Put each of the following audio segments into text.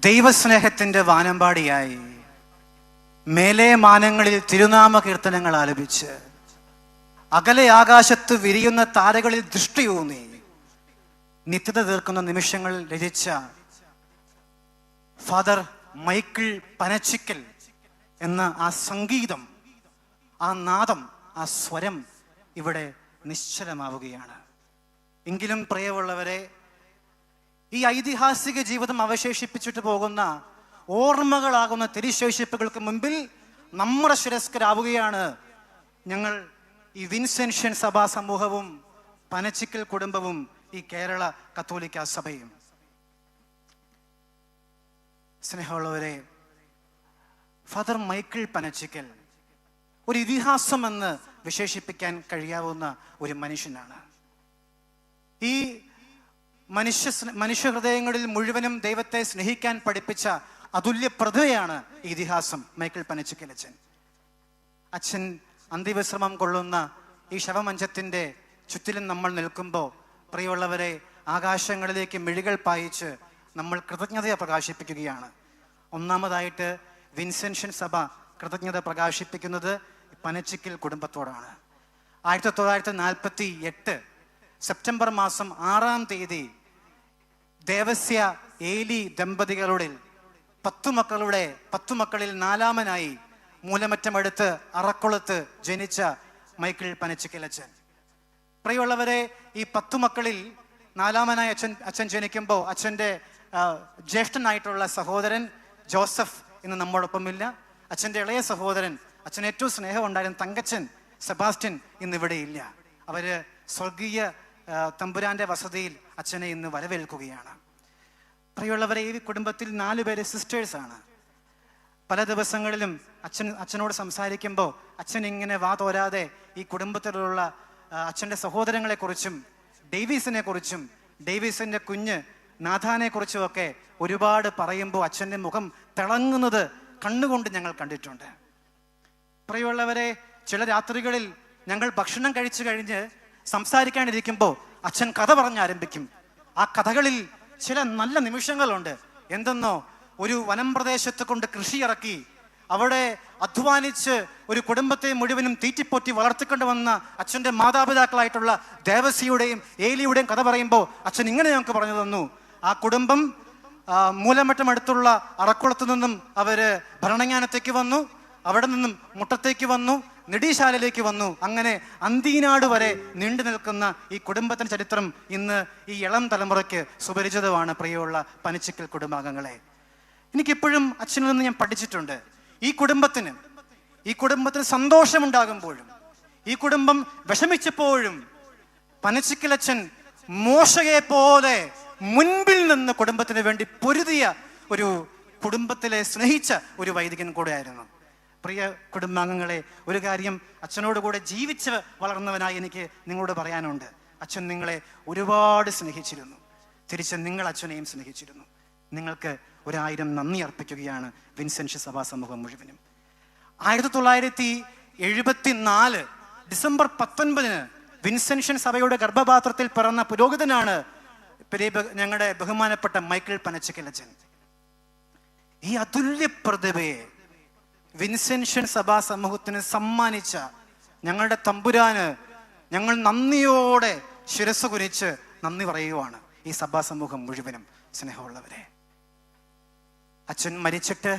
ദൈവസ്നേഹത്തിൻ്റെ വാനമ്പാടിയായി മേലെ മാനങ്ങളിൽ തിരുനാമ കീർത്തനങ്ങൾ ആലപിച്ച് അകലെ ആകാശത്ത് വിരിയുന്ന താരകളിൽ ദൃഷ്ടിയൂന്നി നിത്യത തീർക്കുന്ന നിമിഷങ്ങൾ രചിച്ച ഫാദർ മൈക്കിൾ പനച്ചിക്കൽ എന്ന ആ സംഗീതം, ആ നാദം, ആ സ്വരം ഇവിടെ നിശ്ചലമാവുകയാണ്. എങ്കിലും പ്രിയമുള്ളവരെ, ഈ ഐതിഹാസിക ജീവിതം അവശേഷിപ്പിച്ചിട്ട് പോകുന്ന ഓർമ്മകളാകുന്ന തിരുശേഷിപ്പുകൾക്ക് മുമ്പിൽ നമ്മുടെ ശിരസ്കരാവുകയാണ് ഞങ്ങൾ, ഈ വിൻസെൻഷ്യൻ സഭാ സമൂഹവും പനച്ചിക്കൽ കുടുംബവും ഈ കേരള കത്തോലിക്ക സഭയും. സ്നേഹമുള്ളവരെ, ഫാദർ മൈക്കിൾ പനച്ചിക്കൽ ഒരു ഇതിഹാസം എന്ന് വിശേഷിപ്പിക്കാൻ ഒരു മനുഷ്യനാണ്. ഈ മനുഷ്യ ഹൃദയങ്ങളിൽ മുഴുവനും ദൈവത്തെ സ്നേഹിക്കാൻ പഠിപ്പിച്ച അതുല്യ പ്രതിഭയാണ് ഈ ഇതിഹാസം മൈക്കിൾ പനച്ചിക്കൽ അച്ഛൻ. അച്ഛൻ അന്ത്യവിശ്രമം കൊള്ളുന്ന ഈ ശവമഞ്ചത്തിൻ്റെ ചുറ്റിലും നമ്മൾ നിൽക്കുമ്പോൾ പ്രിയമുള്ളവരെ, ആകാശങ്ങളിലേക്ക് മിഴികൾ പായിച്ച് നമ്മൾ കൃതജ്ഞത പ്രകാശിപ്പിക്കുകയാണ്. ഒന്നാമതായിട്ട് വിൻസെൻഷ്യൻ സഭ കൃതജ്ഞത പ്രകാശിപ്പിക്കുന്നത് പനച്ചിക്കൽ കുടുംബത്തോടാണ്. 1948 സെപ്റ്റംബർ മാസം 6-ാം തീയതി ദേവസ്യ ഏലി ദമ്പതികളുടെ 10 മക്കളിൽ 4-മനായി മൂലമറ്റമടുത്ത് അറക്കുളത്ത് ജനിച്ച മൈക്കിൾ പനച്ചിക്കൽ അച്ഛൻ. പ്രിയമുള്ളവരെ, ഈ 10 മക്കളിൽ 4-മനായി അച്ഛൻ ജനിക്കുമ്പോൾ അച്ഛൻ്റെ ജ്യേഷ്ഠനായിട്ടുള്ള സഹോദരൻ ജോസഫ് ഇന്ന് നമ്മോടൊപ്പമില്ല. അച്ഛൻ്റെ ഇളയ സഹോദരൻ, അച്ഛൻ ഏറ്റവും സ്നേഹം ഉണ്ടായിരുന്ന തങ്കച്ചൻ സെബാസ്റ്റ്യൻ ഇന്നിവിടെ ഇല്ല. അവര് സ്വർഗീയ തമ്പുരാന്റെ വസതിയിൽ അച്ഛനെ ഇന്ന് വരവേൽക്കുകയാണ്. പ്രിയമുള്ളവരെ, ഈ കുടുംബത്തിൽ 4 പേര് സിസ്റ്റേഴ്സാണ്. പല ദിവസങ്ങളിലും അച്ഛനോട് സംസാരിക്കുമ്പോൾ അച്ഛൻ ഇങ്ങനെ വാ തോരാതെ ഈ കുടുംബത്തിലുള്ള അച്ഛൻ്റെ സഹോദരങ്ങളെക്കുറിച്ചും ഡേവിസിനെ കുറിച്ചും ഡേവിസിൻ്റെ കുഞ്ഞ് നാഥാനെ കുറിച്ചുമൊക്കെ ഒരുപാട് പറയുമ്പോൾ അച്ഛൻ്റെ മുഖം തിളങ്ങുന്നത് കണ്ണുകൊണ്ട് ഞങ്ങൾ കണ്ടിട്ടുണ്ട്. പ്രിയമുള്ളവരെ, ചില രാത്രികളിൽ ഞങ്ങൾ ഭക്ഷണം കഴിച്ചു കഴിഞ്ഞ് സംസാരിക്കാനിരിക്കുമ്പോൾ അച്ഛൻ കഥ പറഞ്ഞാരംഭിക്കും. ആ കഥകളിൽ ചില നല്ല നിമിഷങ്ങളുണ്ട്. എന്തെന്നോ, ഒരു വനം പ്രദേശത്ത് കൊണ്ട് കൃഷി ഇറക്കി അവിടെ അധ്വാനിച്ച് ഒരു കുടുംബത്തെ മുഴുവനും തീറ്റിപ്പോറ്റി വളർത്തിക്കൊണ്ട് വന്ന അച്ഛൻ്റെ മാതാപിതാക്കളായിട്ടുള്ള ദേവസിയുടെയും ഏലിയുടെയും കഥ പറയുമ്പോൾ അച്ഛൻ ഇങ്ങനെ ഞങ്ങൾക്ക് പറഞ്ഞു തന്നു. ആ കുടുംബം മൂലമറ്റം അടുത്തുള്ള അറക്കുളത്തു നിന്നും അവര് ഭരണങ്ങാനത്തേക്ക് വന്നു, അവിടെ നിന്നും മുട്ടത്തേക്ക് വന്നു, നെടിശാലയിലേക്ക് വന്നു. അങ്ങനെ അന്തീനാട് വരെ നീണ്ടു നിൽക്കുന്ന ഈ കുടുംബത്തിന്റെ ചരിത്രം ഇന്ന് ഈ ഇളം തലമുറയ്ക്ക് സുപരിചിതമാണ്. പ്രിയമുള്ള പനച്ചിക്കൽ കുടുംബാംഗങ്ങളെ, എനിക്കിപ്പോഴും അച്ഛനിൽ നിന്ന് ഞാൻ പഠിച്ചിട്ടുണ്ട്. ഈ കുടുംബത്തിന് സന്തോഷമുണ്ടാകുമ്പോഴും ഈ കുടുംബം വിഷമിച്ചപ്പോഴും പനച്ചിക്കൽ അച്ഛൻ മോശയെ പോലെ മുൻപിൽ നിന്ന് കുടുംബത്തിന് വേണ്ടി പൊരുതിയ ഒരു കുടുംബത്തിലെ സ്നേഹിച്ച ഒരു വൈദികൻ കൂടെയായിരുന്നു. പ്രിയ കുടുംബാംഗങ്ങളെ, ഒരു കാര്യം അച്ഛനോട് കൂടെ ജീവിച്ച് വളർന്നവനായി എനിക്ക് നിങ്ങളോട് പറയാനുണ്ട്. അച്ഛൻ നിങ്ങളെ ഒരുപാട് സ്നേഹിച്ചിരുന്നു. തിരിച്ച് നിങ്ങൾ അച്ഛനെയും സ്നേഹിച്ചിരുന്നു. നിങ്ങൾക്ക് 1000 നന്ദി അർപ്പിക്കുകയാണ് വിൻസെൻഷ്യൻ സഭാ സമൂഹം മുഴുവനും. 1974 ഡിസംബർ 19 വിൻസെൻഷ്യൻ സഭയുടെ ഗർഭപാത്രത്തിൽ പിറന്ന പുരോഹിതനാണ് ഞങ്ങളുടെ ബഹുമാനപ്പെട്ട മൈക്കിൾ പനച്ചിക്കൽ അച്ഛൻ. ഈ അതുല്യ പ്രതിഭയെ വിൻസെൻഷ്യൻ സഭാ സമൂഹത്തിന് സമ്മാനിച്ച ഞങ്ങളുടെ തമ്പുരാന് ഞങ്ങൾ നന്ദിയോടെ ശിരസ് കുനിച്ച് നന്ദി പറയുവാണ് ഈ സഭാ സമൂഹം മുഴുവനും. സ്നേഹമുള്ളവരെ, അച്ഛൻ മരിച്ചിട്ട്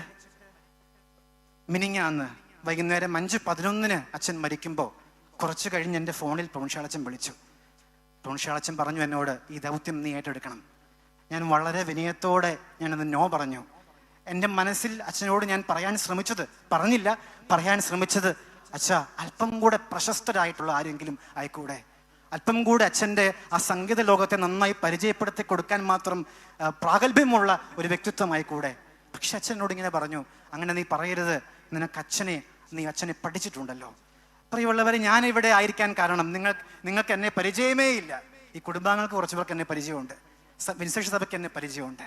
മിനിങ്ങാന്ന് വൈകുന്നേരം 5:11 അച്ഛൻ മരിക്കുമ്പോൾ കുറച്ച് കഴിഞ്ഞ് എൻ്റെ ഫോണിൽ പ്രൊൺഷാളച്ചൻ വിളിച്ചു. പ്രൊൺഷാളച്ചൻ പറഞ്ഞു എന്നോട്, ഈ ദൗത്യം നീ ഏറ്റെടുക്കണം. ഞാൻ വളരെ വിനയത്തോടെ ഞാനത് നോ പറഞ്ഞു. എൻ്റെ മനസ്സിൽ അച്ഛനോട് ഞാൻ പറയാൻ ശ്രമിച്ചത് അച്ഛാ, അല്പം കൂടെ പ്രശസ്തരായിട്ടുള്ള ആരെങ്കിലും ആയിക്കൂടെ, അല്പം കൂടെ അച്ഛൻ്റെ ആ സംഗീത ലോകത്തെ നന്നായി പരിചയപ്പെടുത്തി കൊടുക്കാൻ മാത്രം പ്രാഗൽഭ്യമുള്ള ഒരു വ്യക്തിത്വമായിക്കൂടെ. പക്ഷെ അച്ഛനോട് ഇങ്ങനെ പറഞ്ഞു, അങ്ങനെ നീ പറയരുത്, നീ അച്ഛനെ പഠിച്ചിട്ടുണ്ടല്ലോ. പ്രിയമുള്ളവരെ, ഞാൻ ഇവിടെ ആയിരിക്കാൻ കാരണം നിങ്ങൾക്ക് എന്നെ പരിചയമേ ഇല്ല. ഈ കുടുംബാംഗങ്ങൾക്ക് കുറച്ച് പേർക്ക് എന്നെ പരിചയമുണ്ട്, വിൻസെൻഷ്യൻ സഭയ്ക്ക് എന്നെ പരിചയമുണ്ട്.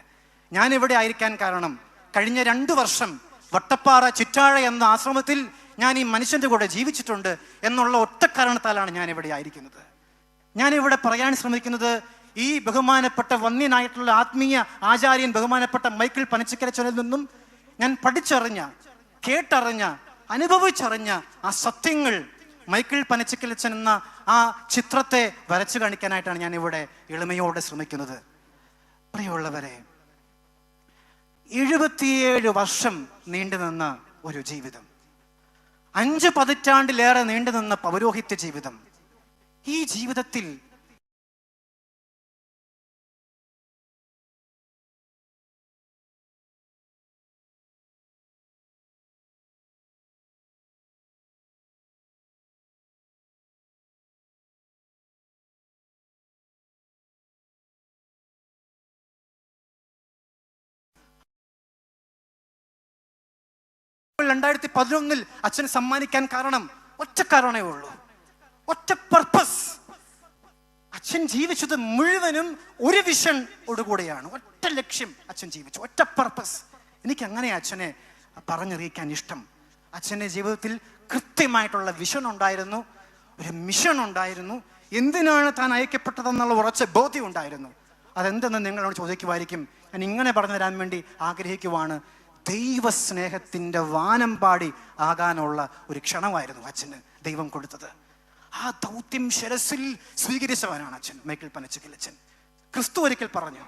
ഞാൻ ഇവിടെ ആയിരിക്കാൻ കാരണം കഴിഞ്ഞ 2 വർഷം വട്ടപ്പാറ ചിറ്റാഴ എന്ന ആശ്രമത്തിൽ ഞാൻ ഈ മനുഷ്യൻ്റെ കൂടെ ജീവിച്ചിട്ടുണ്ട് എന്നുള്ള ഒറ്റ കാരണത്താലാണ് ഞാൻ ഇവിടെ ആയിരിക്കുന്നത്. ഞാനിവിടെ പറയാൻ ശ്രമിക്കുന്നത് ഈ ബഹുമാനപ്പെട്ട വന്യനായിട്ടുള്ള ആത്മീയ ആചാര്യൻ ബഹുമാനപ്പെട്ട മൈക്കിൾ പനച്ചിക്കലച്ചനിൽ നിന്നും ഞാൻ പഠിച്ചറിഞ്ഞ, കേട്ടറിഞ്ഞ, അനുഭവിച്ചറിഞ്ഞ ആ സത്യങ്ങൾ മൈക്കിൾ പനച്ചിക്കലച്ചൻ എന്ന ആ ചിത്രത്തെ വരച്ചു കാണിക്കാനായിട്ടാണ് ഞാൻ ഇവിടെ എളിമയോടെ ശ്രമിക്കുന്നത്. പ്രിയമുള്ളവരെ, 77 വർഷം നീണ്ടുനിന്ന ഒരു ജീവിതം, 5 പതിറ്റാണ്ടിലേറെ നീണ്ടുനിന്ന പൗരോഹിത്യ ജീവിതം. ഈ ജീവിതത്തിൽ ഇപ്പോൾ 2011 അച്ഛൻ സമ്മാനിക്കാൻ കാരണം ഒറ്റ കാരണമേ ഉള്ളൂ, ഒറ്റ പർപ്പസ്. അച്ഛൻ ജീവിച്ചത് മുഴുവനും ഒരു വിഷൻ ഓടുകൂടെയാണ്, ഒറ്റ ലക്ഷ്യം അച്ഛൻ ജീവിച്ചു, ഒറ്റ പർപ്പസ്. എനിക്ക് അങ്ങനെ അച്ഛനെ പറഞ്ഞറിയിക്കാൻ ഇഷ്ടം. അച്ഛൻ്റെ ജീവിതത്തിൽ കൃത്യമായിട്ടുള്ള വിഷൻ ഉണ്ടായിരുന്നു, ഒരു മിഷൻ ഉണ്ടായിരുന്നു, എന്തിനാണ് താൻ അയക്കപ്പെട്ടതെന്നുള്ള ഉറച്ച ബോധ്യം ഉണ്ടായിരുന്നു. അതെന്തെന്ന് നിങ്ങളോട് ചോദിക്കുമായിരിക്കും. ഞാൻ ഇങ്ങനെ പറഞ്ഞു തരാൻ വേണ്ടി ആഗ്രഹിക്കുവാണ്. ദൈവസ്നേഹത്തിൻ്റെ വാനമ്പാടി ആകാനുള്ള ഒരു ക്ഷണമായിരുന്നു അച്ഛന് ദൈവം കൊടുത്തത്. ആ ദൗത്യം ശിരസിൽ സ്വീകരിച്ചവനാണ് അച്ഛൻ മൈക്കിൾ പനച്ചിക്കലച്ചൻ. ക്രിസ്തു ഒരിക്കൽ പറഞ്ഞു,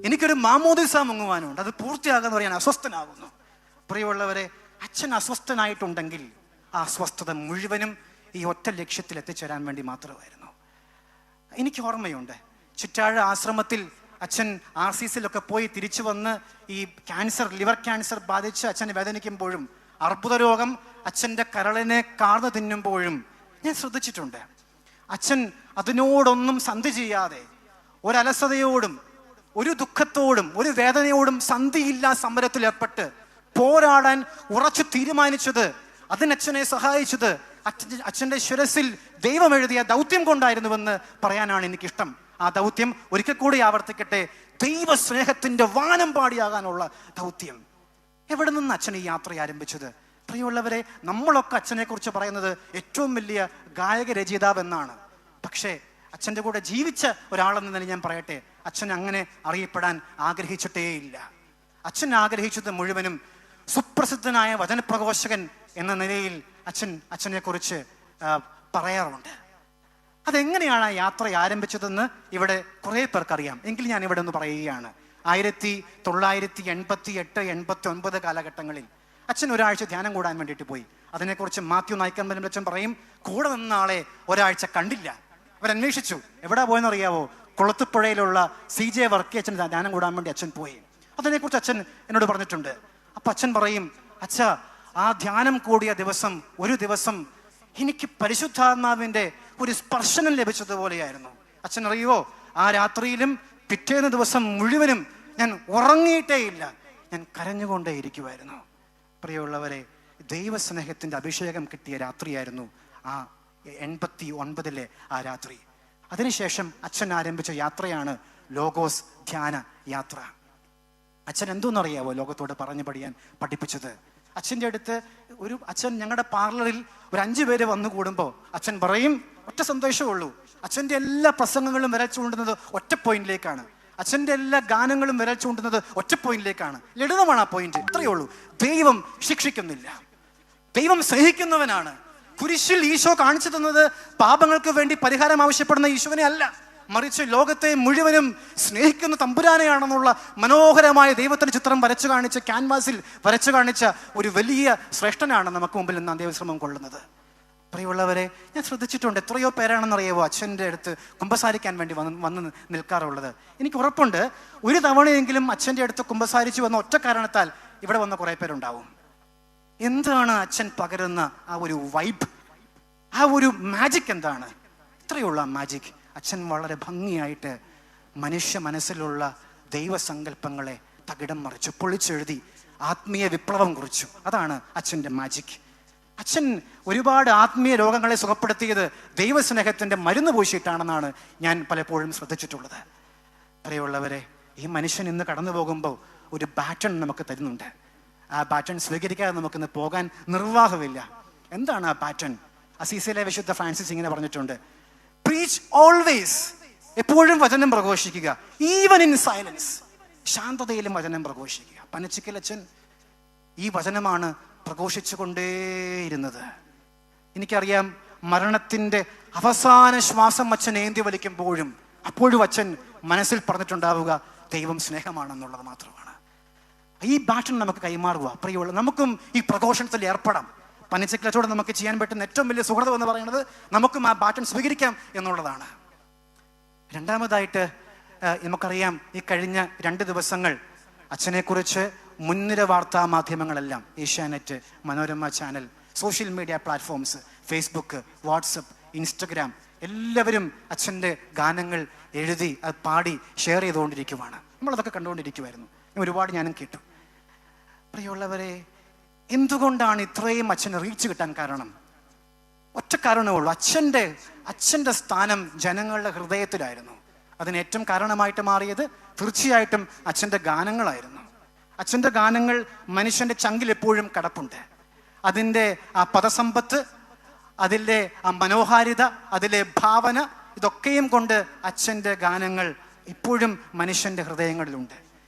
എനിക്കൊരു മാമോദിസ മുങ്ങുവാനുണ്ട്, അത് പൂർത്തിയാകാന്ന് പറയാൻ അസ്വസ്ഥനാകുന്നു. പ്രിയമുള്ളവരെ, അച്ഛൻ അസ്വസ്ഥനായിട്ടുണ്ടെങ്കിൽ ആ അസ്വസ്ഥത മുഴുവനും ഈ ഒറ്റ ലക്ഷ്യത്തിൽ എത്തിച്ചേരാൻ വേണ്ടി മാത്രമായിരുന്നു. എനിക്ക് ഓർമ്മയുണ്ട്, ചുറ്റാഴ ആശ്രമത്തിൽ അച്ഛൻ RCCയിലൊക്കെ പോയി തിരിച്ചു വന്ന് ഈ ലിവർ ക്യാൻസർ ബാധിച്ച് അച്ഛനെ വേദനിക്കുമ്പോഴും അർബുദ രോഗം അച്ഛൻ്റെ കരളിനെ കാർന്നു തിന്നുമ്പോഴും ഞാൻ ശ്രദ്ധിച്ചിട്ടുണ്ട്. അച്ഛൻ അതിനോടൊന്നും സന്ധി ചെയ്യാതെ, ഒരലസതയോടും ഒരു ദുഃഖത്തോടും ഒരു വേദനയോടും സന്ധിയില്ലാ സമരത്തിൽ ഏർപ്പെട്ട് പോരാടാൻ ഉറച്ചു തീരുമാനിച്ചത്, അതിനച്ഛനെ സഹായിച്ചത് അച്ഛൻ്റെ ശിരസിൽ ദൈവം എഴുതിയ ദൗത്യം കൊണ്ടായിരുന്നുവെന്ന് പറയാനാണ് എനിക്കിഷ്ടം. ആ ദൗത്യം ഒരിക്കൽ കൂടി ആവർത്തിക്കട്ടെ, ദൈവസ്നേഹത്തിൻ്റെ വാനമ്പാടിയാകാനുള്ള ദൗത്യം. എവിടെ നിന്ന് അച്ഛൻ ഈ യാത്ര ആരംഭിച്ചത്? പ്രിയമുള്ളവരെ, നമ്മളൊക്കെ അച്ഛനെ കുറിച്ച് പറയുന്നത് ഏറ്റവും വലിയ ഗായക രചയിതാവ് എന്നാണ്. പക്ഷേ അച്ഛൻ്റെ കൂടെ ജീവിച്ച ഒരാളെന്ന നിലയിൽ ഞാൻ പറയട്ടെ, അച്ഛൻ അങ്ങനെ അറിയപ്പെടാൻ ആഗ്രഹിച്ചിട്ടേയില്ല. അച്ഛൻ ആഗ്രഹിച്ചത് മുഴുവനും സുപ്രസിദ്ധനായ വചനപ്രഘോഷകൻ എന്ന നിലയിൽ അച്ഛനെ കുറിച്ച് പറയാറുണ്ട്. അതെങ്ങനെയാണ് ആ യാത്ര ആരംഭിച്ചതെന്ന് ഇവിടെ കുറേ പേർക്കറിയാം. എങ്കിൽ ഞാൻ ഇവിടെ ഒന്ന് പറയുകയാണ്. 1988-89 കാലഘട്ടങ്ങളിൽ അച്ഛൻ ഒരാഴ്ച ധ്യാനം കൂടാൻ വേണ്ടിയിട്ട് പോയി. അതിനെക്കുറിച്ച് മാത്യു നായ്ക്കമ്പലം അച്ഛൻ പറയും, കൂടെ നിന്ന ആളെ ഒരാഴ്ച കണ്ടില്ല. അവരന്വേഷിച്ചു, എവിടെ പോയെന്ന് അറിയാവോ? കുളത്തുപുഴയിലുള്ള CJ വർക്കി അച്ഛൻ ധ്യാനം കൂടാൻ വേണ്ടി അച്ഛൻ പോയി. അതിനെക്കുറിച്ച് അച്ഛൻ എന്നോട് പറഞ്ഞിട്ടുണ്ട്. അപ്പം അച്ഛൻ പറയും, അച്ഛാ, ആ ധ്യാനം കൂടിയ ദിവസം, ഒരു ദിവസം എനിക്ക് പരിശുദ്ധാത്മാവിൻ്റെ ഒരു സ്പർശനം ലഭിച്ചതുപോലെയായിരുന്നു. അച്ഛൻ അറിയുമോ, ആ രാത്രിയിലും പിറ്റേന്ന് ദിവസം മുഴുവനും ഞാൻ ഉറങ്ങിയിട്ടേയില്ല, ഞാൻ കരഞ്ഞുകൊണ്ടേ ഇരിക്കുമായിരുന്നു. പ്രിയമുള്ളവരെ, ദൈവസ്നേഹത്തിൻ്റെ അഭിഷേകം കിട്ടിയ രാത്രിയായിരുന്നു ആ 89 ആ രാത്രി. അതിനുശേഷം അച്ഛൻ ആരംഭിച്ച യാത്രയാണ് ലോഗോസ് ധ്യാന യാത്ര. അച്ഛൻ എന്തോന്നറിയാവോ ലോകത്തോട് പറഞ്ഞു പഠിപ്പിച്ചത്? അച്ഛൻ്റെ അടുത്ത് അച്ഛൻ ഞങ്ങളുടെ പാർലറിൽ ഒരു 5 പേര് വന്നു കൂടുമ്പോൾ അച്ഛൻ പറയും, ഒറ്റ സന്തോഷമേ ഉള്ളൂ, അച്ഛൻ്റെ എല്ലാ പ്രസംഗങ്ങളും വിരൽ ചൂണ്ടുന്നത് ഒറ്റ പോയിന്റിലേക്കാണ്, അച്ഛൻ്റെ എല്ലാ ഗാനങ്ങളും വിരൽ ചൂണ്ടുന്നത് ഒറ്റ പോയിന്റിലേക്കാണ്. ലളിതമാണ് ആ പോയിന്റ്, ഇത്രയേ ഉള്ളൂ. ദൈവം ശിക്ഷിക്കുന്നില്ല, ദൈവം സ്നേഹിക്കുന്നവനാണ്. കുരിശിൽ ഈശോ കാണിച്ചു തന്നത് പാപങ്ങൾക്ക് വേണ്ടി പരിഹാരം ആവശ്യപ്പെടുന്ന ഈശോനെ അല്ല, മറിച്ച് ലോകത്തെ മുഴുവനും സ്നേഹിക്കുന്ന തമ്പുരാനെയാണെന്നുള്ള മനോഹരമായ ദൈവത്തിന്റെ ചിത്രം വരച്ചു കാണിച്ച, ക്യാൻവാസിൽ വരച്ചു കാണിച്ച ഒരു വലിയ ശ്രേഷ്ഠനാണ് നമുക്ക് മുമ്പിൽ നിന്ന് അന്ത്യവിശ്രമം കൊള്ളുന്നത്. പ്രിയമുള്ളവരെ, ഞാൻ ശ്രദ്ധിച്ചിട്ടുണ്ട്, എത്രയോ പേരാണെന്നറിയാവോ അച്ഛൻ്റെ അടുത്ത് കുമ്പസാരിക്കാൻ വേണ്ടി വന്ന് നിൽക്കാറുള്ളത്. എനിക്ക് ഉറപ്പുണ്ട്, ഒരു തവണയെങ്കിലും അച്ഛൻ്റെ അടുത്ത് കുമ്പസാരിച്ചു വന്ന ഒറ്റ കാരണത്താൽ ഇവിടെ വന്ന കുറേ പേരുണ്ടാവും. എന്താണ് അച്ഛൻ പകരുന്ന ആ ഒരു വൈബ്, ആ ഒരു മാജിക് എന്താണ്? ഇത്രയുള്ള മാജിക് അച്ഛൻ വളരെ ഭംഗിയായിട്ട് മനുഷ്യ മനസ്സിലുള്ള ദൈവസങ്കല്പങ്ങളെ തകിടം മറിച്ചു, പൊളിച്ചെഴുതി ആത്മീയ വിപ്ലവം കുറിച്ചു. അതാണ് അച്ഛൻ്റെ മാജിക്. അച്ഛൻ ഒരുപാട് ആത്മീയ രോഗങ്ങളെ സുഖപ്പെടുത്തിയത് ദൈവസ്നേഹത്തിൻ്റെ മരുന്ന് പൂശിയിട്ടാണെന്നാണ് ഞാൻ പലപ്പോഴും ശ്രദ്ധിച്ചിട്ടുള്ളത്. പ്രിയമുള്ളവരെ, ഈ മനുഷ്യൻ ഇന്ന് കടന്നു പോകുമ്പോൾ ഒരു ബാറ്റൺ നമുക്ക് തരുന്നുണ്ട്. ആ ബാറ്റൺ സ്വീകരിക്കാതെ നമുക്കിന്ന് പോകാൻ നിർവാഹമില്ല. എന്താണ് ആ ബാറ്റൺ? അസീസിയിലെ വിശുദ്ധ ഫ്രാൻസിസ് ഇങ്ങനെ പറഞ്ഞിട്ടുണ്ട്, പ്രീച്ച് ഓൾവേസ് എപ്പോഴും വചനം പ്രഘോഷിക്കുക. ഈവൻ ഇൻ സൈലൻസ്, ശാന്തതയിലും വചനം പ്രഘോഷിക്കുക. പനച്ചിക്കലച്ചൻ ഈ വചനമാണ് പ്രഘോഷിച്ചു കൊണ്ടേയിരുന്നത്. എനിക്കറിയാം, മരണത്തിൻ്റെ അവസാന ശ്വാസം അച്ഛൻ ഏന്തി വലിക്കുമ്പോഴും അപ്പോഴും അച്ഛൻ മനസ്സിൽ പറഞ്ഞിട്ടുണ്ടാവുക ദൈവം സ്നേഹമാണെന്നുള്ളത് മാത്രമാണ്. ഈ ബാറ്റൺ നമുക്ക് കൈമാറുക. പ്രിയമുള്ള, നമുക്കും ഈ പ്രഘോഷണത്തിൽ ഏർപ്പെടാം. പനച്ചിക്കലച്ചോട് നമുക്ക് ചെയ്യാൻ പറ്റുന്ന ഏറ്റവും വലിയ സുഹൃതം എന്ന് പറയുന്നത് നമുക്കും ആ ബാറ്റൺ സ്വീകരിക്കാം എന്നുള്ളതാണ്. രണ്ടാമതായിട്ട് നമുക്കറിയാം, ഈ കഴിഞ്ഞ 2 ദിവസങ്ങൾ അച്ഛനെക്കുറിച്ച് മുൻനിര വാർത്താ മാധ്യമങ്ങളെല്ലാം, Asianet, Manorama channel, social media platforms, Facebook, WhatsApp, Instagram, എല്ലാവരും അച്ഛൻ്റെ ഗാനങ്ങൾ എഴുതി അത് പാടി ഷെയർ ചെയ്തുകൊണ്ടിരിക്കുവാണ്. നമ്മളതൊക്കെ കണ്ടുകൊണ്ടിരിക്കുമായിരുന്നു. ഒരുപാട് ഞാനും കേട്ടു. പ്രിയമുള്ളവരെ, എന്തുകൊണ്ടാണ് ഇത്രയും അച്ഛന് റീച്ച് കിട്ടാൻ കാരണം? ഒറ്റ കാരണമേ ഉള്ളൂ. അച്ഛൻ്റെ സ്ഥാനം ജനങ്ങളുടെ ഹൃദയത്തിലായിരുന്നു. അതിന് ഏറ്റവും കാരണമായിട്ട് മാറിയത് തീർച്ചയായിട്ടും അച്ഛൻ്റെ ഗാനങ്ങളായിരുന്നു. അച്ഛൻ്റെ ഗാനങ്ങൾ മനുഷ്യൻ്റെ ചങ്കിൽ എപ്പോഴും കിടപ്പുണ്ട്. അതിൻ്റെ ആ പദസമ്പത്ത്, അതിലെ ആ മനോഹാരിത, അതിലെ ഭാവന, ഇതൊക്കെയും കൊണ്ട് അച്ഛൻ്റെ ഗാനങ്ങൾ ഇപ്പോഴും മനുഷ്യൻ്റെ ഹൃദയങ്ങളിലുണ്ട്.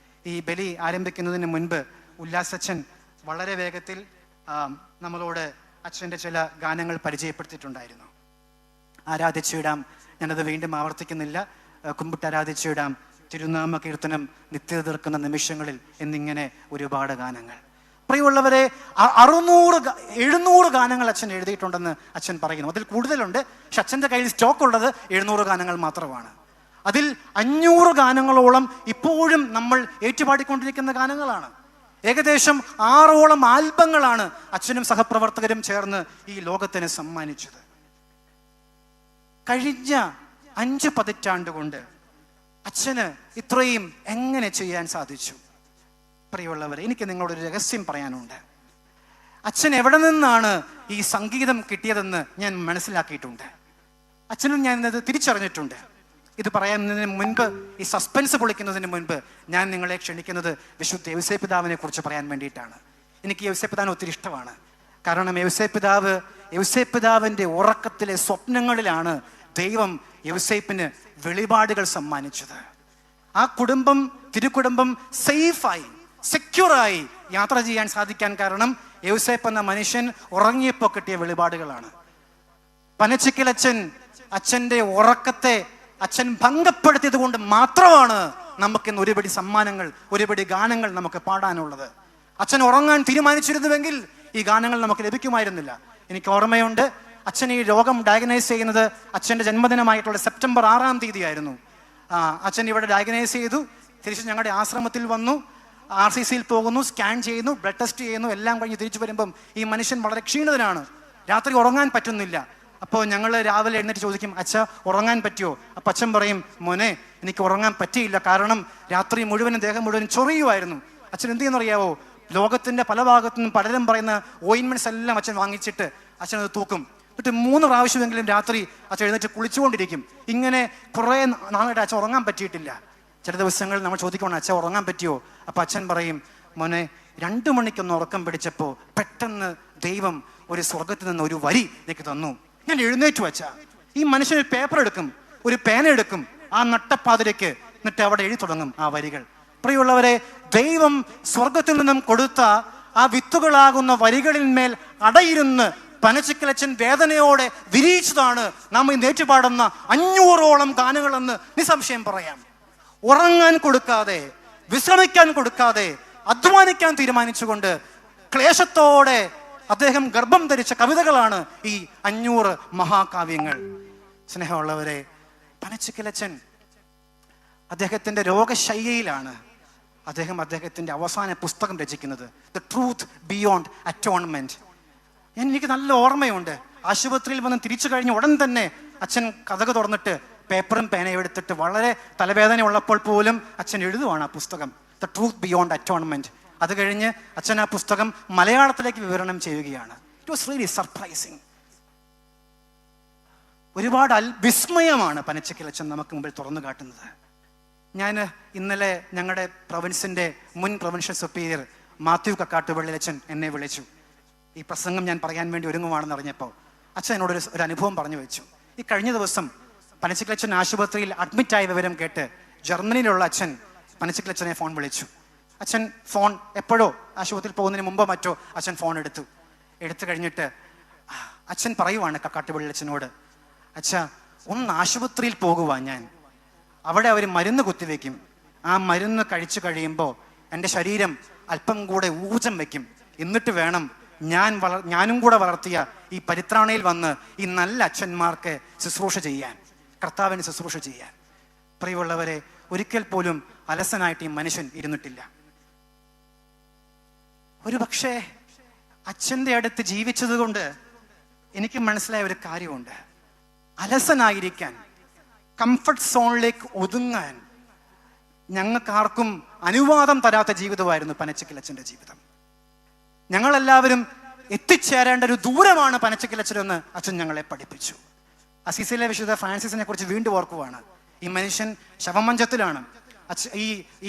ഈ ബലി ആരംഭിക്കുന്നതിന് മുൻപ് ഉല്ലാസച്ചൻ വളരെ വേഗത്തിൽ നമ്മളോട് അച്ഛൻ്റെ ചില ഗാനങ്ങൾ പരിചയപ്പെടുത്തിയിട്ടുണ്ടായിരുന്നു. ആരാധിച്ചിടാം, ഞാനത് വീണ്ടും ആവർത്തിക്കുന്നില്ല. കുമ്പിട്ട് ആരാധിച്ചിടാം, തിരുനാമ കീർത്തനം, നിത്യത തീർക്കുന്ന നിമിഷങ്ങളിൽ എന്നിങ്ങനെ ഒരുപാട് ഗാനങ്ങൾ. പ്രിയമുള്ളവരെ, 700 ഗാനങ്ങൾ അച്ഛൻ എഴുതിയിട്ടുണ്ടെന്ന് അച്ഛൻ പറയുന്നു. അതിൽ കൂടുതലുണ്ട്, പക്ഷെ അച്ഛൻ്റെ കയ്യിൽ സ്റ്റോക്ക് ഉള്ളത് 700 ഗാനങ്ങൾ മാത്രമാണ്. അതിൽ 500 ഗാനങ്ങളോളം ഇപ്പോഴും നമ്മൾ ഏറ്റുപാടിക്കൊണ്ടിരിക്കുന്ന ഗാനങ്ങളാണ്. ഏകദേശം 6ഓളം ആൽബങ്ങളാണ് അച്ഛനും സഹപ്രവർത്തകരും ചേർന്ന് ഈ ലോകത്തിന് സമ്മാനിച്ചത്. കഴിഞ്ഞ 5 പതിറ്റാണ്ട് കൊണ്ട് അച്ഛന് ഇത്രയും എങ്ങനെ ചെയ്യാൻ സാധിച്ചു? പ്രിയമുള്ളവർ, എനിക്ക് നിങ്ങളോടൊരു രഹസ്യം പറയാനുണ്ട്. അച്ഛൻ എവിടെ നിന്നാണ് ഈ സംഗീതം കിട്ടിയതെന്ന് ഞാൻ മനസ്സിലാക്കിയിട്ടുണ്ട്. അച്ഛനും ഞാൻ ഇത് തിരിച്ചറിഞ്ഞിട്ടുണ്ട്. ഇത് പറയുന്നതിന് മുൻപ്, ഈ സസ്പെൻസ് പൊളിക്കുന്നതിന് മുൻപ് ഞാൻ നിങ്ങളെ ക്ഷണിക്കുന്നത് വിശുദ്ധ യൗസേപ്പ് പിതാവിനെ കുറിച്ച് പറയാൻ വേണ്ടിയിട്ടാണ്. എനിക്ക് യൗസേപ്പ് പിതാവിനെ ഒത്തിരി ഇഷ്ടമാണ്. കാരണം യൗസേപ്പ് പിതാവിൻ്റെ ഉറക്കത്തിലെ സ്വപ്നങ്ങളിലാണ് ദൈവം യൗസേപ്പിന് വെളിപാടുകൾ സമ്മാനിച്ചത്. ആ തിരുക്കുടുംബം സേഫായി, സെക്യൂറായി യാത്ര ചെയ്യാൻ സാധിക്കാൻ കാരണം യൗസേപ്പ് എന്ന മനുഷ്യൻ ഉറങ്ങിയപ്പോൾ കിട്ടിയ വെളിപാടുകളാണ്. പനച്ചിക്കലച്ചൻ അച്ഛൻ്റെ ഉറക്കത്തെ അച്ഛൻ ഭംഗപ്പെടുത്തിയത് കൊണ്ട് മാത്രമാണ് നമുക്കിന്ന് ഒരുപടി സമ്മാനങ്ങൾ, ഒരുപടി ഗാനങ്ങൾ നമുക്ക് പാടാനുള്ളത്. അച്ഛൻ ഉറങ്ങാൻ തീരുമാനിച്ചിരുന്നുവെങ്കിൽ ഈ ഗാനങ്ങൾ നമുക്ക് ലഭിക്കുമായിരുന്നില്ല. എനിക്ക് ഓർമ്മയുണ്ട്, അച്ഛൻ ഈ രോഗം ഡയഗ്നൈസ് ചെയ്യുന്നത് അച്ഛൻ്റെ ജന്മദിനമായിട്ടുള്ള സെപ്റ്റംബർ 6-ാം തീയതി ആയിരുന്നു. അച്ഛൻ ഇവിടെ ഡയഗ്നൈസ് ചെയ്തു, തിരിച്ച് ഞങ്ങളുടെ ആശ്രമത്തിൽ വന്നു, RCCയിൽ പോകുന്നു, സ്കാൻ ചെയ്യുന്നു, ബ്ലഡ് ടെസ്റ്റ് ചെയ്യുന്നു, എല്ലാം കഴിഞ്ഞ് തിരിച്ചു വരുമ്പം ഈ മനുഷ്യൻ വളരെ ക്ഷീണിതനാണ്. രാത്രി ഉറങ്ങാൻ പറ്റുന്നില്ല. അപ്പോൾ ഞങ്ങൾ രാവിലെ എഴുന്നേറ്റ് ചോദിക്കും, അച്ഛ ഉറങ്ങാൻ പറ്റുമോ? അപ്പം അച്ഛൻ പറയും, മോനെ എനിക്ക് ഉറങ്ങാൻ പറ്റിയില്ല, കാരണം രാത്രി മുഴുവനും ദേഹം മുഴുവനും ചൊറിയുമായിരുന്നു. അച്ഛൻ എന്ത് ചെയ്യുന്നറിയാവോ? ലോകത്തിൻ്റെ പല ഭാഗത്തു നിന്നും പലരും പറയുന്ന ഓയിൻമെന്റ്സ് എല്ലാം അച്ഛൻ വാങ്ങിച്ചിട്ട് അച്ഛൻ അത് തൂക്കും. എന്നിട്ട് 3 പ്രാവശ്യമെങ്കിലും രാത്രി അച്ഛൻ എഴുന്നേറ്റ് കുളിച്ചുകൊണ്ടിരിക്കും. ഇങ്ങനെ കുറേ നാളായിട്ട് അച്ഛൻ ഉറങ്ങാൻ പറ്റിയിട്ടില്ല. ചില ദിവസങ്ങളിൽ നമ്മൾ ചോദിക്കണം, അച്ഛൻ ഉറങ്ങാൻ പറ്റിയോ? അപ്പം അച്ഛൻ പറയും, മോനെ 2 മണിക്കൊന്ന് ഉറക്കം പിടിച്ചപ്പോൾ പെട്ടെന്ന് ദൈവം ഒരു സ്വർഗത്തിൽ നിന്ന് ഒരു വരി എനിക്ക് തന്നു. ഞാൻ എഴുന്നേറ്റു വച്ച ഈ മനുഷ്യൻ ഒരു പേപ്പർ എടുക്കും, ഒരു പേന എടുക്കും, ആ നട്ടപ്പാതിരയ്ക്ക്, എന്നിട്ട് അവിടെ എഴുതി തുടങ്ങും ആ വരികൾ. പ്രിയമുള്ളവരെ, ദൈവം സ്വർഗത്തിൽ നിന്നും കൊടുത്ത ആ വിത്തുകളാകുന്ന വരികളിന്മേൽ അടയിരുന്ന് പനച്ചിക്കലച്ചൻ വേദനയോടെ വിരിയിച്ചതാണ് നാം ഈ നേറ്റുപാടുന്ന 500ഓളം ഗാനങ്ങളെന്ന് നിസ്സംശയം പറയാം. ഉറങ്ങാൻ കൊടുക്കാതെ, വിശ്രമിക്കാൻ കൊടുക്കാതെ, അധ്വാനിക്കാൻ തീരുമാനിച്ചുകൊണ്ട് ക്ലേശത്തോടെ അദ്ദേഹം ഗർഭം ധരിച്ച കവിതകളാണ് ഈ 500 മഹാകാവ്യങ്ങൾ. സ്നേഹമുള്ളവരെ, പനച്ചിക്കലച്ചൻ അദ്ദേഹത്തിൻ്റെ രോഗശയ്യയിലാണ് അദ്ദേഹത്തിൻ്റെ അവസാന പുസ്തകം രചിക്കുന്നത്, ദ ട്രൂത്ത് ബിയോണ്ട് അറ്റോൺമെന്റ്. എനിക്ക് നല്ല ഓർമ്മയുണ്ട്, ആശുപത്രിയിൽ വന്ന് തിരിച്ചു കഴിഞ്ഞ ഉടൻ തന്നെ അച്ഛൻ കഥക് തുറന്നിട്ട് പേപ്പറും പേനയും എടുത്തിട്ട് വളരെ തലവേദന ഉള്ളപ്പോൾ പോലും അച്ഛൻ എഴുതുവാണ് ആ പുസ്തകം, ദ ട്രൂത്ത് ബിയോണ്ട് അറ്റോൺമെന്റ്. അത് കഴിഞ്ഞ് അച്ഛൻ ആ പുസ്തകം മലയാളത്തിലേക്ക് വിവരണം ചെയ്യുകയാണ്. It was really surprising. ഒരുപാട് വിസ്മയമാണ് പനച്ചിക്കലച്ചൻ നമുക്ക് മുമ്പിൽ തുറന്നു കാട്ടുന്നത്. ഞാൻ ഇന്നലെ ഞങ്ങളുടെ പ്രൊവിൻസിൻ്റെ മുൻ പ്രൊവിൻഷ്യൽ സുപ്പീരിയർ മാത്യു കക്കാട്ടുപള്ളിലച്ചൻ എന്നെ വിളിച്ചു. ഈ പ്രസംഗം ഞാൻ പറയാൻ വേണ്ടി ഒരുങ്ങുവാണെന്ന് അറിഞ്ഞപ്പോൾ അച്ഛൻ എന്നോടൊരു അനുഭവം പറഞ്ഞു വെച്ചു. ഈ കഴിഞ്ഞ ദിവസം പനച്ചിക്കലച്ചൻ ആശുപത്രിയിൽ അഡ്മിറ്റായ വിവരം കേട്ട് ജർമ്മനിയിലുള്ള അച്ഛൻ പനച്ചിക്കലച്ചനെ ഫോൺ വിളിച്ചു. അച്ഛൻ ഫോൺ എപ്പോഴോ ആശുപത്രിയിൽ പോകുന്നതിന് മുമ്പോ മറ്റോ അച്ഛൻ ഫോൺ എടുത്തു കഴിഞ്ഞിട്ട് അച്ഛൻ പറയുവാണ് കാട്ടുപള്ളിയച്ഛനോട്, അച്ഛാ ഒന്ന് ആശുപത്രിയിൽ പോകുവാൻ ഞാൻ, അവിടെ അവർ മരുന്ന് കുത്തിവെക്കും, ആ മരുന്ന് കഴിച്ചു കഴിയുമ്പോൾ എൻ്റെ ശരീരം അല്പം കൂടെ ഊർജം വയ്ക്കും, എന്നിട്ട് വേണം ഞാനും കൂടെ വളർത്തിയ ഈ പരിത്രാണയിൽ വന്ന് ഈ നല്ല അച്ഛന്മാർക്ക് ശുശ്രൂഷ ചെയ്യാൻ, കർത്താവിന് ശുശ്രൂഷ ചെയ്യാൻ. പ്രിയമുള്ളവരെ, ഒരിക്കൽ പോലും അലസനായിട്ട് ഈ മനുഷ്യൻ ഇരുന്നിട്ടില്ല. ഒരു പക്ഷേ അച്ഛൻ്റെ അടുത്ത് ജീവിച്ചത് കൊണ്ട് എനിക്ക് മനസ്സിലായ ഒരു കാര്യമുണ്ട്. അലസനായിരിക്കാൻ, കംഫർട്ട് സോണിലേക്ക് ഒതുങ്ങാൻ ഞങ്ങൾക്കാർക്കും അനുവാദം തരാത്ത ജീവിതമായിരുന്നു പനച്ചിക്കലച്ചൻ്റെ ജീവിതം. ഞങ്ങളെല്ലാവരും എത്തിച്ചേരേണ്ട ഒരു ദൂരമാണ് പനച്ചിക്കലച്ചനെന്ന് അച്ഛൻ ഞങ്ങളെ പഠിപ്പിച്ചു. അസീസിലെ വിശുദ്ധ ഫ്രാൻസിസിനെ കുറിച്ച് വീണ്ടും ഓർക്കുവാണ്. ഈ മനുഷ്യൻ ശവമഞ്ചത്തിലാണ്.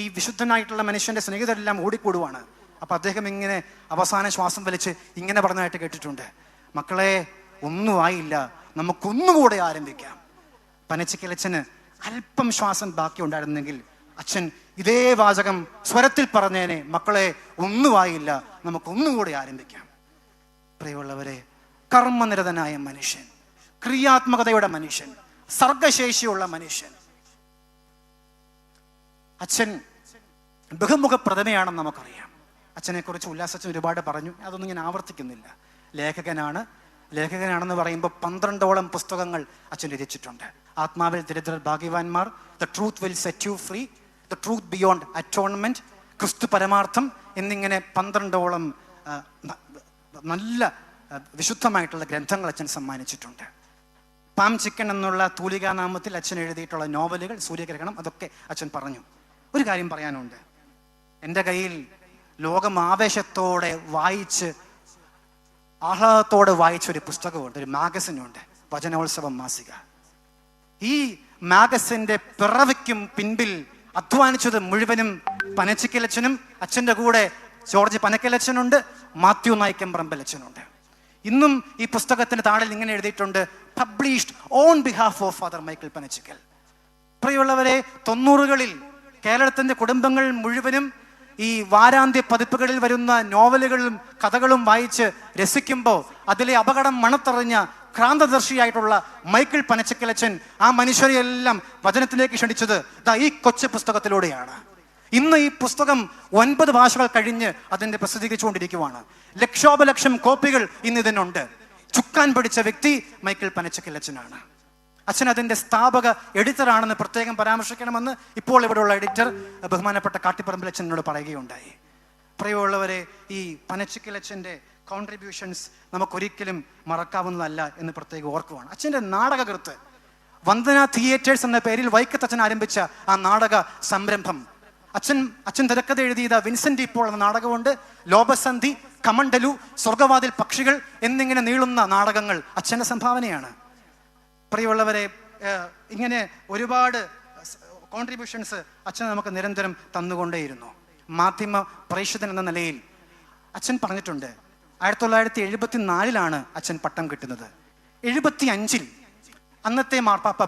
ഈ വിശുദ്ധനായിട്ടുള്ള മനുഷ്യന്റെ സ്നേഹിതരെല്ലാം ഓടിക്കൂടുവാണ്. അപ്പൊ അദ്ദേഹം ഇങ്ങനെ അവസാന ശ്വാസം വലിച്ച് ഇങ്ങനെ പറഞ്ഞതായിട്ട് കേട്ടിട്ടുണ്ട്, മക്കളെ ഒന്നും ആയില്ല, നമുക്കൊന്നുകൂടെ ആരംഭിക്കാം. പനച്ചിക്കലച്ചന് അല്പം ശ്വാസം ബാക്കി ഉണ്ടായിരുന്നെങ്കിൽ അച്ഛൻ ഇതേ വാചകം സ്വരത്തിൽ പറഞ്ഞേനെ, മക്കളെ ഒന്നുമായില്ല, നമുക്കൊന്നുകൂടെ ആരംഭിക്കാം. പ്രിയമുള്ളവരെ, കർമ്മനിരതനായ മനുഷ്യൻ, ക്രിയാത്മകതയുടെ മനുഷ്യൻ, സർഗശേഷിയുള്ള മനുഷ്യൻ. അച്ഛൻ ബഹുമുഖ പ്രതിമയാണെന്ന് നമുക്കറിയാം. അച്ഛനെ കുറിച്ച് ഉല്ലാസച്ചൻ ഒരുപാട് പറഞ്ഞു, അതൊന്നും ഞാൻ ആവർത്തിക്കുന്നില്ല. ലേഖകനാണെന്ന് പറയുമ്പോൾ 12ഓളം പുസ്തകങ്ങൾ അച്ഛൻ രചിച്ചിട്ടുണ്ട്. ആത്മാവിൽ ദരിദ്രർ ഭാഗ്യവാന്മാർ, the truth will set you free, the truth beyond atonement, ക്രിസ്തു പരമാർത്ഥം എന്നിങ്ങനെ 12ഓളം നല്ല വിശുദ്ധമായിട്ടുള്ള ഗ്രന്ഥങ്ങൾ അച്ഛൻ സമ്മാനിച്ചിട്ടുണ്ട്. പാം ചിക്കൻ എന്നുള്ള തൂലികാനാമത്തിൽ അച്ഛൻ എഴുതിയിട്ടുള്ള നോവലുകൾ, സൂര്യഗ്രഹണം, അതൊക്കെ അച്ഛൻ പറഞ്ഞു. ഒരു കാര്യം പറയാനുണ്ട്. എൻ്റെ കയ്യിൽ ലോകം ആവേശത്തോടെ വായിച്ച് ആഹ്ലാദത്തോടെ വായിച്ചൊരു പുസ്തകമുണ്ട്, ഒരു മാഗസിനുണ്ട്, വചനോത്സവം മാസിക. ഈ മാഗസിന്റെ പിറവിക്കും പിൻപിൽ അധ്വാനിച്ചത് മുഴുവനും പനച്ചിക്കലച്ചനും, അച്ഛൻ്റെ കൂടെ ജോർജ് പനക്കലച്ചനുണ്ട്, മാത്യു നായിക്കമ്പറമ്പലച്ചനുണ്ട്. ഇന്നും ഈ പുസ്തകത്തിന് താഴെ ഇങ്ങനെ എഴുതിയിട്ടുണ്ട്, published on behalf of father Michael Panachickal. പ്രിയമുള്ളവരെ, 90കളിൽ കേരളത്തിന്റെ കുടുംബങ്ങൾ മുഴുവനും ഈ വാരാന്ത്യ പതിപ്പുകളിൽ വരുന്ന നോവലുകളും കഥകളും വായിച്ച് രസിക്കുമ്പോൾ അതിലെ അപകടം മണത്തറിഞ്ഞ ക്രാന്തദർശിയായിട്ടുള്ള മൈക്കിൾ പനച്ചിക്കലച്ചൻ ആ മനുഷ്യരെയെല്ലാം വചനത്തിലേക്ക് ക്ഷണിച്ചത് ഈ കൊച്ചു പുസ്തകത്തിലൂടെയാണ്. ഇന്ന് ഈ പുസ്തകം 9 ഭാഷകൾ കഴിഞ്ഞ് അതിന്റെ പ്രസിദ്ധീകരിച്ചുകൊണ്ടിരിക്കുവാണ്. ലക്ഷോപലക്ഷം കോപ്പികൾ ഇന്ന് ഇതിനുണ്ട്. ചുക്കാൻ പിടിച്ച വ്യക്തി മൈക്കിൾ പനച്ചിക്കലച്ചനാണ്. അച്ഛൻ അതിന്റെ സ്ഥാപക എഡിറ്ററാണെന്ന് പ്രത്യേകം പരാമർശിക്കണമെന്ന് ഇപ്പോൾ ഇവിടെയുള്ള എഡിറ്റർ ബഹുമാനപ്പെട്ട കാട്ടിപ്പറമ്പിലച്ഛനോട് പറയുകയുണ്ടായി. പ്രിയമുള്ളവരെ, ഈ പനച്ചിക്കലച്ചന്റെ കോൺട്രിബ്യൂഷൻസ് നമുക്കൊരിക്കലും മറക്കാവുന്നതല്ല എന്ന് പ്രത്യേകം ഓർക്കുവാണ്. അച്ഛൻ്റെ നാടകകൃത്ത് വന്ദന തിയേറ്റേഴ്സ് എന്ന പേരിൽ വൈക്കത്തച്ഛൻ ആരംഭിച്ച ആ നാടക സംരംഭം, അച്ഛൻ തിരക്കഥ എഴുതിയത് വിൻസെന്റ് ഇപ്പോൾ എന്ന നാടകമുണ്ട്. ലോപസന്ധി, കമണ്ടലു, സ്വർഗവാതിൽ പക്ഷികൾ എന്നിങ്ങനെ നീളുന്ന നാടകങ്ങൾ അച്ഛൻ്റെ സംഭാവനയാണ്. പ്രിയമുള്ളവരെ, ഇങ്ങനെ ഒരുപാട് കോൺട്രിബ്യൂഷൻസ് അച്ഛൻ നമുക്ക് നിരന്തരം തന്നുകൊണ്ടേയിരുന്നു. മാധ്യമ പ്രേക്ഷിതൻ എന്ന നിലയിൽ അച്ഛൻ പറഞ്ഞിട്ടുണ്ട്, 1974 അച്ഛൻ പട്ടം കിട്ടുന്നത്. 75 അന്നത്തെ മാർപ്പാപ്പ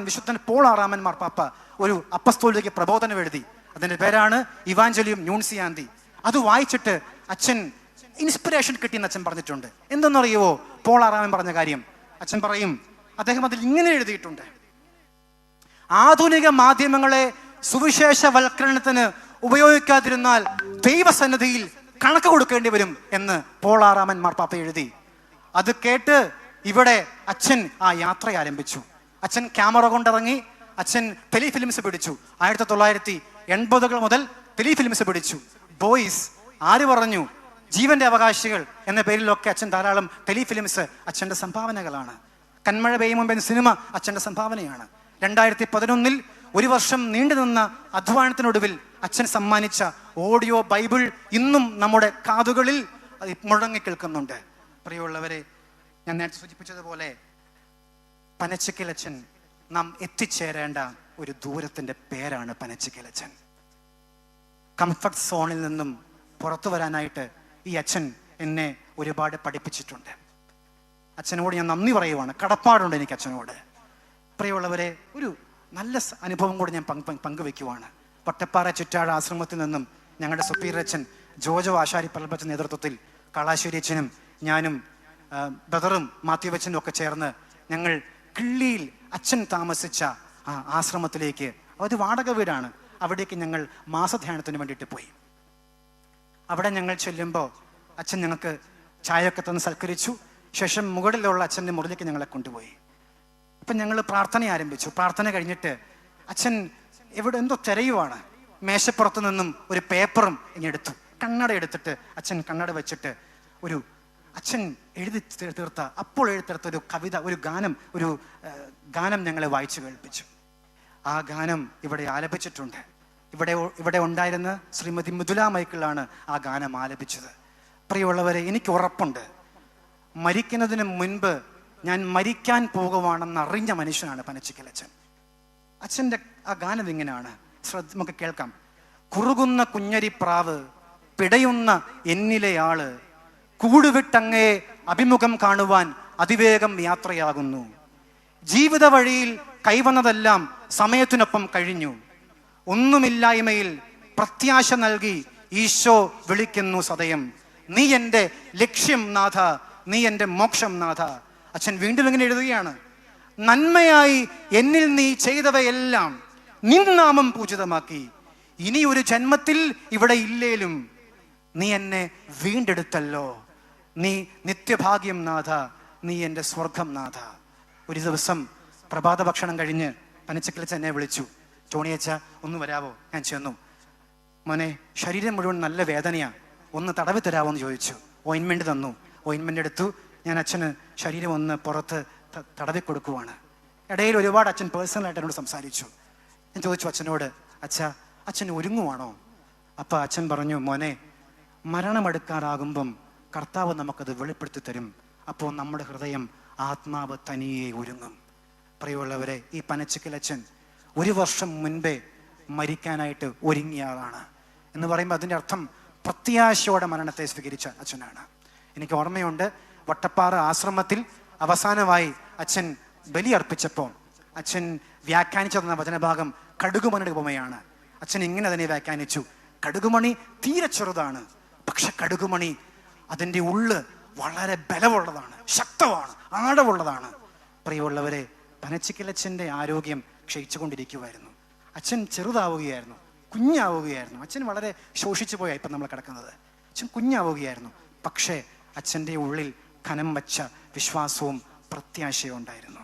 വിശുദ്ധൻ പോൾ ആറാമൻ മാർപ്പാപ്പ ഒരു അപ്പസ്തോലിക പ്രബോധനം എഴുതി. അതിന്റെ പേരാണ് ഇവാഞ്ചലിയും ന്യൂൻസിയാന്തി. അത് വായിച്ചിട്ട് അച്ഛൻ ഇൻസ്പിറേഷൻ കിട്ടിയെന്ന് അച്ഛൻ പറഞ്ഞിട്ടുണ്ട്. എന്തെന്നറിയുവോ പോൾ ആറാമൻ പറഞ്ഞ കാര്യം? അച്ഛൻ പറയും, അദ്ദേഹം അതിൽ ഇങ്ങനെ എഴുതിയിട്ടുണ്ട്, ആധുനിക മാധ്യമങ്ങളെ സുവിശേഷവൽക്കരണത്തിന് ഉപയോഗിക്കാതിരുന്നാൽ ദൈവസന്നിധിയിൽ കണക്ക് കൊടുക്കേണ്ടി വരും എന്ന് പോൾ ആറാമൻ മാർപ്പാപ്പ എഴുതി. അത് കേട്ട് ഇവിടെ അച്ഛൻ ആ യാത്ര ആരംഭിച്ചു. അച്ഛൻ ക്യാമറ കൊണ്ടിറങ്ങി. അച്ഛൻ ടെലിഫിലിംസ് പിടിച്ചു. 1980 മുതൽ ടെലിഫിലിംസ് പിടിച്ചു. ബോയ്സ്, ആര് പറഞ്ഞു, ജീവന്റെ അവകാശികൾ എന്ന പേരിലൊക്കെ അച്ഛൻ ധാരാളം ടെലിഫിലിംസ് അച്ഛൻ്റെ സംഭാവനകളാണ്. കന്മഴ പെയ്യും മുമ്പ് സിനിമ അച്ഛൻ്റെ സംഭാവനയാണ്. 2011 1 വർഷം നീണ്ടുനിന്ന അധ്വാനത്തിനൊടുവിൽ അച്ഛൻ സമ്മാനിച്ച ഓഡിയോ ബൈബിൾ ഇന്നും നമ്മുടെ കാതുകളിൽ മുഴങ്ങി കേൾക്കുന്നുണ്ട്. പ്രിയമുള്ളവരെ, ഞാൻ നേരത്തെ സൂചിപ്പിച്ചതുപോലെ പനച്ചിക്കലച്ചൻ നാം എത്തിച്ചേരേണ്ട ഒരു ദൂരത്തിന്റെ പേരാണ് പനച്ചിക്കലച്ചൻ. കംഫർട്ട് സോണിൽ നിന്നും പുറത്തു വരാനായിട്ട് ഈ അച്ഛൻ എന്നെ ഒരുപാട് പഠിപ്പിച്ചിട്ടുണ്ട്. അച്ഛനോട് ഞാൻ നന്ദി പറയുവാണ്, കടപ്പാടുണ്ട് എനിക്ക് അച്ഛനോട്. പ്രിയമുള്ളവരെ, ഒരു നല്ല അനുഭവം കൂടി ഞാൻ പങ്കുവെക്കുവാണ്. വട്ടപ്പാറ ചുറ്റാട് ആശ്രമത്തിൽ നിന്നും ഞങ്ങളുടെ സുപ്പീരിയർ അച്ഛൻ ജോജോ ആശാരി പള്ളപ്പച്ച നേതൃത്വത്തിൽ കാളാശ്ശേരി അച്ഛനും ഞാനും ബ്രദറും മാത്യുവച്ചനും ഒക്കെ ചേർന്ന് ഞങ്ങൾ കിള്ളിയിൽ അച്ഛൻ താമസിച്ച ആ ആശ്രമത്തിലേക്ക്, ഒരു വാടക വീടാണ്, അവിടേക്ക് ഞങ്ങൾ മാസധ്യാനത്തിന് വേണ്ടിയിട്ട് പോയി. അവിടെ ഞങ്ങൾ ചെല്ലുമ്പോൾ അച്ഛൻ ഞങ്ങൾക്ക് ചായയൊക്കെ തന്ന് സൽക്കരിച്ചു. ശേഷം മുകളിലുള്ള അച്ഛൻ്റെ മുറിലേക്ക് ഞങ്ങളെ കൊണ്ടുപോയി. അപ്പം ഞങ്ങൾ പ്രാർത്ഥന ആരംഭിച്ചു. പ്രാർത്ഥന കഴിഞ്ഞിട്ട് അച്ഛൻ എവിടെ എന്തോ തിരയുവാണ്. മേശപ്പുറത്ത് നിന്നും ഒരു പേപ്പറും ഇങ്ങെടുത്തു. കണ്ണട എടുത്തിട്ട് അച്ഛൻ കണ്ണട വെച്ചിട്ട് അച്ഛൻ എഴുതി തീർത്ത ഒരു കവിത, ഒരു ഗാനം ഞങ്ങളെ വായിച്ചു കേൾപ്പിച്ചു. ആ ഗാനം ഇവിടെ ആലപിച്ചിട്ടുണ്ട്. ഇവിടെ ഉണ്ടായിരുന്ന ശ്രീമതി മൃദുല മൈക്കിളാണ് ആ ഗാനം ആലപിച്ചത്. പ്രിയമുള്ളവരെ, എനിക്ക് ഉറപ്പുണ്ട്, മരിക്കുന്നതിന് മുൻപ് ഞാൻ മരിക്കാൻ പോകുവാണെന്ന് അറിഞ്ഞ മനുഷ്യനാണ് പനച്ചിക്കൽ അച്ഛൻ. അച്ഛൻ്റെ ആ ഗാനം ഇങ്ങനെയാണ്, നമുക്ക് കേൾക്കാം. കുറുകുന്ന കുഞ്ഞരിപ്രാവ്, പിടയുന്ന എന്നിലെ ആള്, കൂടുവിട്ടങ്ങേ അഭിമുഖം കാണുവാൻ അതിവേഗം യാത്രയാകുന്നു. ജീവിത വഴിയിൽ കൈവന്നതെല്ലാം സമയത്തിനൊപ്പം കഴിഞ്ഞു. ഒന്നുമില്ലായ്മയിൽ പ്രത്യാശ നൽകി ഈശോ വിളിക്കുന്നു സദയം. നീ എൻ്റെ ലക്ഷ്യം നാഥ, നീ എൻ്റെ മോക്ഷം നാഥ. അച്ഛൻ വീണ്ടും ഇങ്ങനെ എഴുതുകയാണ്. നന്മയായി എന്നിൽ നീ ചെയ്തവയെല്ലാം നിൻ നാമം പൂജിതമാക്കി. ഇനി ഒരു ജന്മത്തിൽ ഇവിടെ ഇല്ലേലും നീ എന്നെ വീണ്ടെടുത്തല്ലോ. നീ നിത്യഭാഗ്യം നാഥ, നീ എൻ്റെ സ്വർഗം നാഥ. ഒരു ദിവസം പ്രഭാത ഭക്ഷണം കഴിഞ്ഞ് പനച്ചിക്കൽ എന്നെ വിളിച്ചു. ടോണിയച്ച ഒന്ന് വരാവോ? ഞാൻ ചെന്നു. മോനെ, ശരീരം മുഴുവൻ നല്ല വേദനയാ, ഒന്ന് തടവി തരാമോ എന്ന് ചോദിച്ചു. ഓയിൻമെന്റ് തന്നു. ഓയിൻമെന്റ് എടുത്തു. ഞാൻ അച്ഛന് ശരീരം ഒന്ന് പുറത്ത് തടവി കൊടുക്കുവാണ്. ഇടയിൽ ഒരുപാട് അച്ഛൻ പേഴ്സണലായിട്ട് എന്നോട് സംസാരിച്ചു. ഞാൻ ചോദിച്ചു അച്ഛനോട്, അച്ഛൻ ഒരുങ്ങുവാണോ? അപ്പം അച്ഛൻ പറഞ്ഞു, മോനെ, മരണമെടുക്കാറാകുമ്പം കർത്താവ് നമുക്കത് വെളിപ്പെടുത്തി തരും. അപ്പോൾ നമ്മുടെ ഹൃദയം, ആത്മാവ് തനിയെ ഒരുങ്ങും. പ്രിയമുള്ളവരെ, ഈ പനച്ചിക്കൽ അച്ഛൻ 1 വർഷം മുൻപേ മരിക്കാനായിട്ട് ഒരുങ്ങിയ ആളാണ് എന്ന് പറയുമ്പോൾ അതിൻ്റെ അർത്ഥം പ്രത്യാശയോടെ മരണത്തെ സ്വീകരിച്ച അച്ഛനാണ്. എനിക്ക് ഓർമ്മയുണ്ട്, വട്ടപ്പാറ ആശ്രമത്തിൽ അവസാനമായി അച്ഛൻ ബലി അർപ്പിച്ചപ്പോൾ അച്ഛൻ വ്യാഖ്യാനിച്ചു തന്ന വചനഭാഗം കടുകുമണിയുടെ ഉപമയാണ്. അച്ഛൻ ഇങ്ങനെ അതിനെ വ്യാഖ്യാനിച്ചു. കടുകുമണി തീരെ ചെറുതാണ്, പക്ഷെ കടുകുമണി അതിൻ്റെ ഉള്ള് വളരെ ബലമുള്ളതാണ്, ശക്തമാണ്, ആഴമുള്ളതാണ്. പ്രിയമുള്ളവരെ, പനച്ചിക്കലച്ഛൻ്റെ ആരോഗ്യം ക്ഷയിച്ചുകൊണ്ടിരിക്കുമായിരുന്നു. അച്ഛൻ ചെറുതാവുകയായിരുന്നു, കുഞ്ഞാവുകയായിരുന്നു. അച്ഛൻ വളരെ ശോഷിച്ചു പോയാൽ ഇപ്പം നമ്മൾ കിടക്കുന്നത്. അച്ഛൻ കുഞ്ഞാവുകയായിരുന്നു. പക്ഷേ അച്ഛൻ്റെ ഉള്ളിൽ കനം വച്ച വിശ്വാസവും പ്രത്യാശയും ഉണ്ടായിരുന്നു.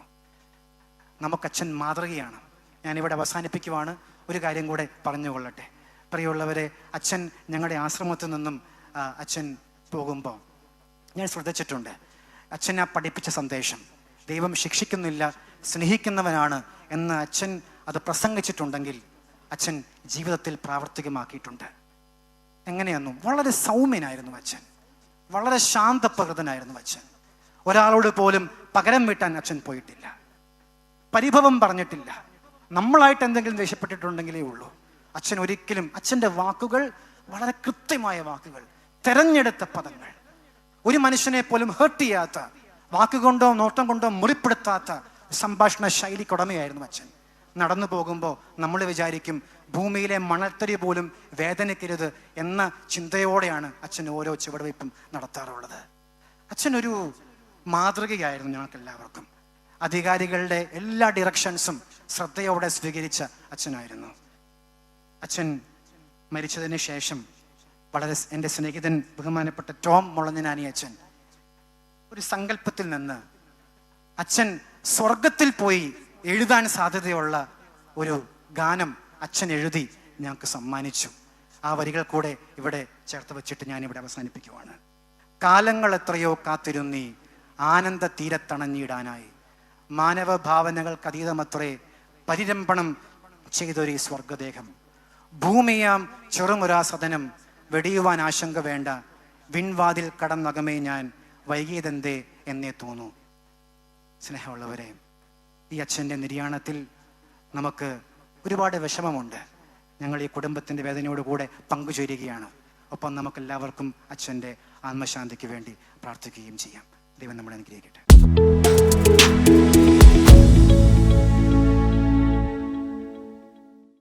നമുക്കച്ഛൻ മാതൃകയാണ്. ഞാനിവിടെ അവസാനിപ്പിക്കുവാണ്. ഒരു കാര്യം കൂടെ പറഞ്ഞുകൊള്ളട്ടെ. പ്രിയമുള്ളവരെ, അച്ഛൻ ഞങ്ങളുടെ ആശ്രമത്തിൽ നിന്നും അച്ഛൻ പോകുമ്പോൾ ഞാൻ ശ്രദ്ധിച്ചിട്ടുണ്ട്, അച്ഛനെ പഠിപ്പിച്ച സന്ദേശം, ദൈവം ശിക്ഷിക്കുന്നില്ല, സ്നേഹിക്കുന്നവനാണ് എന്ന് അച്ഛൻ അത് പ്രസംഗിച്ചിട്ടുണ്ടെങ്കിൽ അച്ഛൻ ജീവിതത്തിൽ പ്രാവർത്തികമാക്കിയിട്ടുണ്ട്. എങ്ങനെയൊന്നും വളരെ സൗമ്യനായിരുന്നു അച്ഛൻ, വളരെ ശാന്തപ്രകൃതനായിരുന്നു അച്ഛൻ. ഒരാളോട് പോലും പകരം വീട്ടാൻ അച്ഛൻ പോയിട്ടില്ല, പരിഭവം പറഞ്ഞിട്ടില്ല. നമ്മളായിട്ട് എന്തെങ്കിലും ദേഷ്യപ്പെട്ടിട്ടുണ്ടെങ്കിലേ ഉള്ളൂ. അച്ഛൻ ഒരിക്കലും, അച്ഛൻ്റെ വാക്കുകൾ വളരെ കൃത്യമായ വാക്കുകൾ, തെരഞ്ഞെടുത്ത പദങ്ങൾ, ഒരു മനുഷ്യനെ പോലും ഹേർട്ട് ചെയ്യാത്ത, വാക്കുകൊണ്ടോ നോട്ടം കൊണ്ടോ മുറിപ്പെടുത്താത്ത സംഭാഷണ ശൈലിക്കുടമയായിരുന്നു അച്ഛൻ. നടന്നു പോകുമ്പോൾ നമ്മൾ വിചാരിക്കും ഭൂമിയിലെ മണൽത്തരി പോലും വേദനിക്കരുത് എന്ന ചിന്തയോടെയാണ് അച്ഛൻ ഓരോ ചുവടുവയ്പും നടത്താറുള്ളത്. അച്ഛനൊരു മാതൃകയായിരുന്നു ഞങ്ങൾക്കെല്ലാവർക്കും. അധികാരികളുടെ എല്ലാ ഡിറക്ഷൻസും ശ്രദ്ധയോടെ സ്വീകരിച്ച അച്ഛനായിരുന്നു. അച്ഛൻ മരിച്ചതിന് ശേഷം വളരെ എൻ്റെ സ്നേഹിതൻ ബഹുമാനപ്പെട്ട ടോം മുളഞ്ഞനാനി അച്ഛൻ ഒരു സങ്കല്പത്തിൽ നിന്ന് അച്ഛൻ സ്വർഗത്തിൽ പോയി എഴുതാൻ സാധ്യതയുള്ള ഒരു ഗാനം അച്ഛൻ എഴുതി ഞങ്ങൾക്ക് സമ്മാനിച്ചു. ആ വരികൾ കൂടെ ഇവിടെ ചേർത്ത് വെച്ചിട്ട് ഞാനിവിടെ അവസാനിപ്പിക്കുവാണ്. കാലങ്ങൾ എത്രയോ കാത്തിരുന്നീ ആനന്ദ തീരത്തണഞ്ഞിടാനായി, മാനവ ഭാവനകൾക്ക് അതീതമത്രേ പരിരംഭണം ചെയ്തൊരു സ്വർഗദേഹം. ഭൂമിയാം ചെറുമുരാ സദനം വെടിയുവാൻ ആശങ്ക വേണ്ട, വിൺവാതിൽ കടന്നകമേ ഞാൻ വൈകിയതെന്തേ എന്നേ തോന്നൂ. സ്നേഹമുള്ളവരെ, ഈ അച്ഛൻ്റെ നിര്യാണത്തിൽ നമുക്ക് ഒരുപാട് വിഷമമുണ്ട്. ഞങ്ങൾ ഈ കുടുംബത്തിൻ്റെ വേദനയോടുകൂടെ പങ്കുചേരുകയാണ്. ഒപ്പം നമുക്കെല്ലാവർക്കും അച്ഛൻ്റെ ആത്മശാന്തിക്ക് വേണ്ടി പ്രാർത്ഥിക്കുകയും ചെയ്യാം. ദൈവം നമ്മളെ അനുഗ്രഹിക്കട്ടെ.